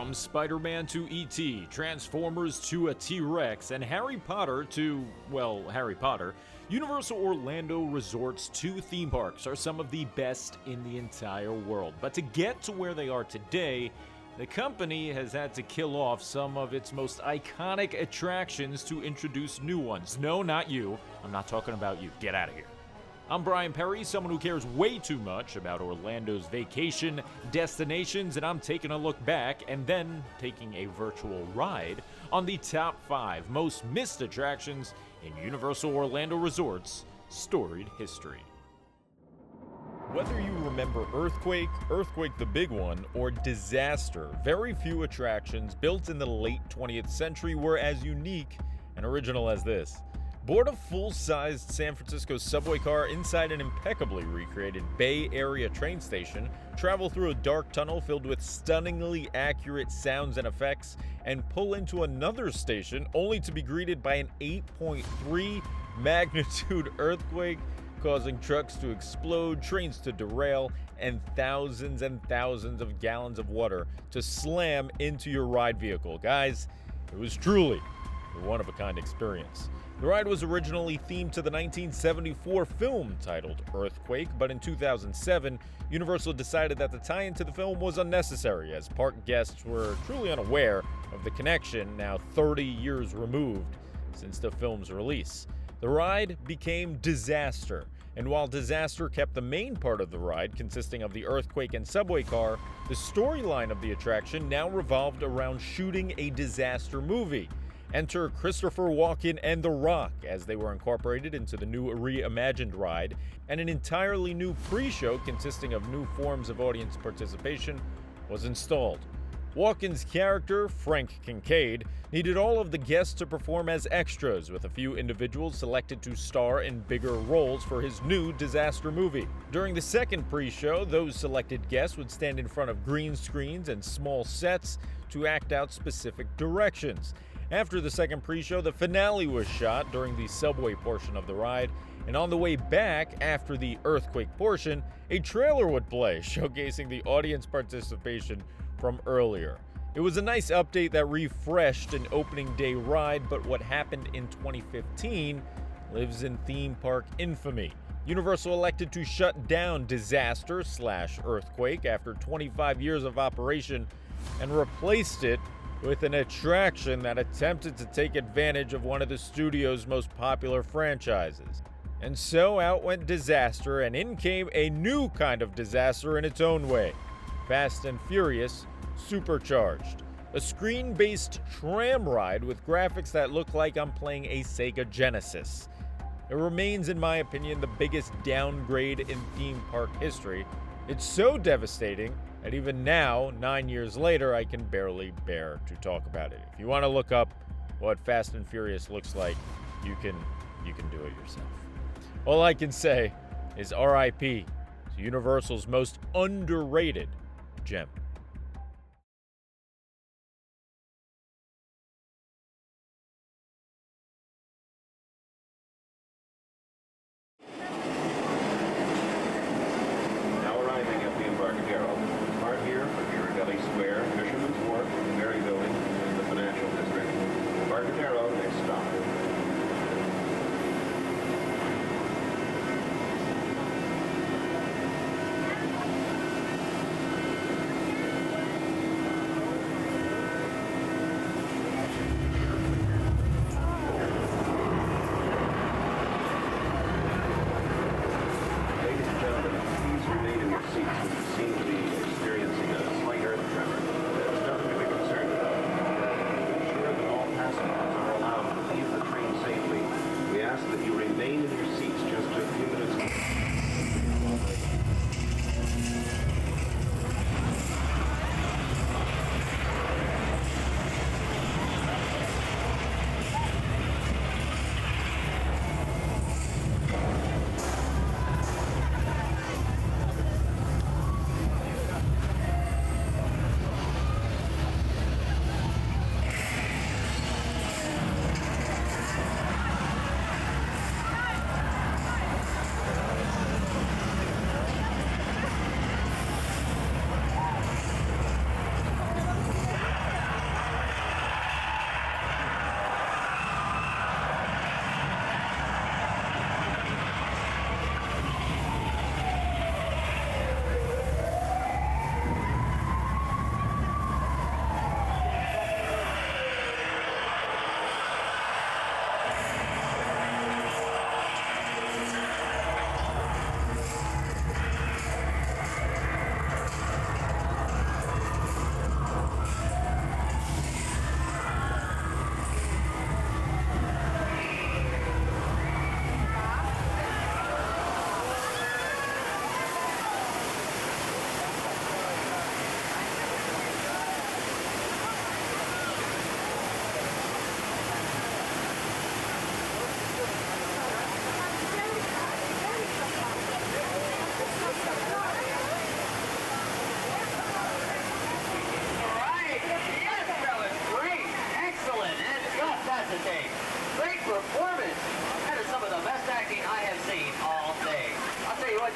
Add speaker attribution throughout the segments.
Speaker 1: From Spider-Man to E.T., Transformers to a T-Rex, and Harry Potter to, well, Harry Potter, Universal Orlando Resort's 2 theme parks are some of the best in the entire world. But to get to where they are today, the company has had to kill off some of its most iconic attractions to introduce new ones. No, not you. I'm not talking about you. Get out of here. I'm Brian Perry, someone who cares way too much about Orlando's vacation destinations, and I'm taking a look back and then taking a virtual ride on the top 5 most missed attractions in Universal Orlando Resort's storied history. Whether you remember Earthquake, Earthquake the Big One, or Disaster, very few attractions built in the late 20th century were as unique and original as this. Board a full-sized San Francisco subway car inside an impeccably recreated Bay Area train station, travel through a dark tunnel filled with stunningly accurate sounds and effects, and pull into another station only to be greeted by an 8.3 magnitude earthquake, causing trucks to explode, trains to derail, and thousands of gallons of water to slam into your ride vehicle. Guys, it was truly a one-of-a-kind experience. The ride was originally themed to the 1974 film titled Earthquake, but in 2007, Universal decided that the tie-in to the film was unnecessary, as park guests were truly unaware of the connection now 30 years removed since the film's release. The ride became Disaster, and while Disaster kept the main part of the ride consisting of the earthquake and subway car, the storyline of the attraction now revolved around shooting a disaster movie. Enter Christopher Walken and The Rock as they were incorporated into the new reimagined ride, and an entirely new pre-show consisting of new forms of audience participation was installed. Walken's character, Frank Kincaid, needed all of the guests to perform as extras, with a few individuals selected to star in bigger roles for his new disaster movie. During the second pre-show, those selected guests would stand in front of green screens and small sets to act out specific directions. After the second pre-show, the finale was shot during the subway portion of the ride, and on the way back, after the earthquake portion, a trailer would play, showcasing the audience participation from earlier. It was a nice update that refreshed an opening day ride, but what happened in 2015 lives in theme park infamy. Universal elected to shut down Disaster/Earthquake after 25 years of operation and replaced it with an attraction that attempted to take advantage of one of the studio's most popular franchises. And so out went Disaster, and in came a new kind of disaster in its own way. Fast and Furious Supercharged. A screen-based tram ride with graphics that look like I'm playing a Sega Genesis. It remains, in my opinion, the biggest downgrade in theme park history. It's so devastating that even now, 9 years later, I can barely bear to talk about it. If you want to look up what Fast and Furious looks like, you can do it yourself. All I can say is RIP to Universal's most underrated gem.
Speaker 2: Now arriving at the Embarcadero. Part here for Ghirardelli Square, Fisherman's Wharf, Mary Building, and the Financial District. Embarcadero, next stop.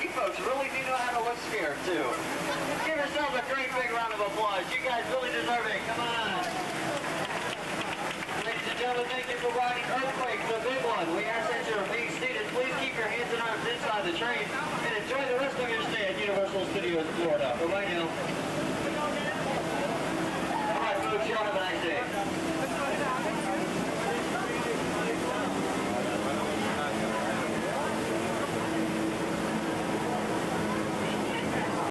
Speaker 3: you folks really do know how to look scared, too. Give yourselves a great big round of applause. You guys really deserve it. Come on. Ladies and gentlemen, thank you for riding Earthquake, the big one. We ask that you're being seated. Please keep your hands and arms inside the train and enjoy the rest of your stay at Universal Studios Florida. Bye-bye now.